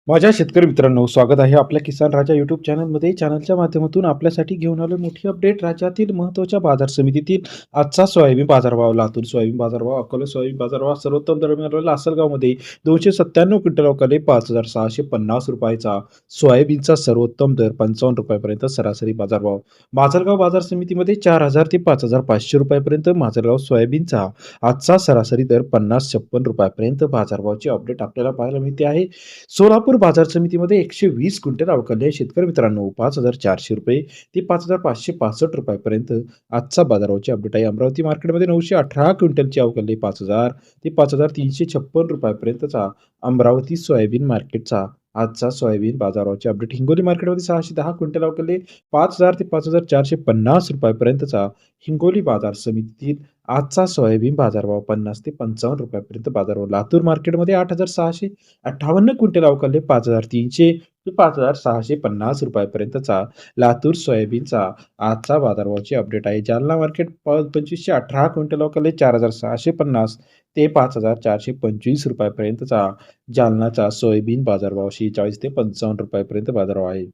माझ्या शेतकरी मित्रांनो, स्वागत आहे आपल्या किसान राजा यूट्यूब चॅनलमध्ये. चॅनलच्या माध्यमातून आपल्यासाठी घेऊन आलो मोठी अपडेट. राज्यातील महत्त्वाच्या बाजार समितीतील आजचा सोयाबीन बाजारभाव. लातूर सोयाबीन बाजारभाव, अकोला सोयाबीन बाजारभाव सर्वोत्तम दर मिळालेला लासलगावमध्ये 297 क्विंटल अवकाले ₹5,650. सोयाबीनचा सर्वोत्तम दर ₹55 पर्यंत सरासरी बाजारभाव. माजलगाव बाजार समितीमध्ये 4,000 ते ₹5,500 पर्यंत माजलगाव सोयाबीनचा आजचा सरासरी दर ₹50-56 पर्यंत बाजारभावाची अपडेट आपल्याला पाहायला मिळते आहे. सोलापूर बाजार समितीमध्ये 120 क्विंटल अवकाले शेतकरी मित्रांनो ₹5,400 ते ₹5,565 पर्यंत आजचा बाजाराची अपडेट आहे. अमरावती मार्केटमध्ये 918 क्विंटलची अवकाले 5,000 ते ₹5,356 पर्यंतचा अमरावती सोयाबीन मार्केटचा आजचा सोयाबीन बाजाराची अपडेट. हिंगोली मार्केटमध्ये 610 क्विंटल अवकाले 5,000 ते ₹5,450 पर्यंतचा हिंगोली बाजार समितीतील आजचा सोयाबीन बाजारभाव 50 ते ₹55 पर्यंत बाजारभाव. लातूर मार्केटमध्ये 8,658 क्विंटल अवकाले 5,300 ते ₹5,650 पर्यंतचा लातूर सोयाबीनचा आजचा बाजारभावाची अपडेट आहे. जालना मार्केट 2,518 क्विंटल अवकाले 4,650 ते ₹5,425 पर्यंतचा जालनाचा सोयाबीन बाजारभाव. 46 ते ₹55 पर्यंत बाजारभाव आहे.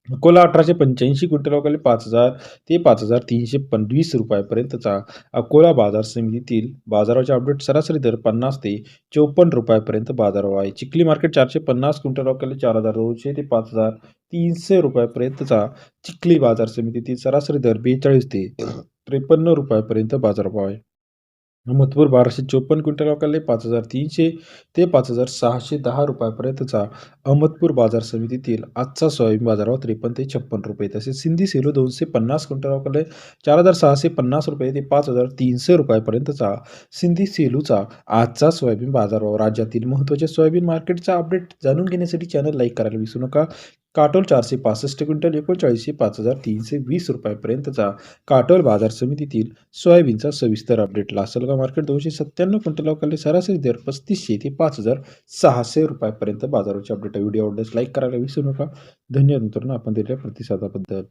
अकोला 1885 क्विंटल अवकाले 5,000 ते ₹5,325 पर्यंतचा अकोला बाजार समितीतील बाजाराचे अपडेट. सरासरी दर 50 ते ₹54 पर्यंत बाजारभाव आहे. चिखली मार्केट 450 क्विंटल अवकाले 4,200 ते ₹5,300 पर्यंतचा चिखली बाजार समितीतील सरासरी दर 42 ते ₹53 पर्यंत बाजारभाव आहे. अहमदपूर 1,254 क्विंटल अवकाले 5,300 ते ₹5,610 पर्यंतचा अहमदपूर बाजार समितीतील आजचा सोयाबीन बाजारभाव 53 ते ₹56. तसेच सिंधी सेलू 250 क्विंटल अवकाले 4,650 ते ₹5,300 पर्यंतचा सिंधी सेलूचा आजचा सोयाबीन बाजारभाव. राज्यातील महत्त्वाचे सोयाबीन मार्केटचा अपडेट जाणून घेण्यासाठी चॅनल लाईक करायला विसरू नका. काटोल 465 क्विंटल 39 ₹5,320 पर्यंतचा काटोल बाजार समितीतील सोयाबीनचा सविस्तर अपडेट. लासलगाव मार्केट 297 क्विंटल अवकाले सरासरी दर 3,500 ते ₹5,600 पर्यंत बाजाराचे अपडेट. व्हिडिओ आवडल्यास लाईक करायला विसरू नका. धन्यवाद मित्रांनो, आपण दिलेल्या प्रतिसादाबद्दल.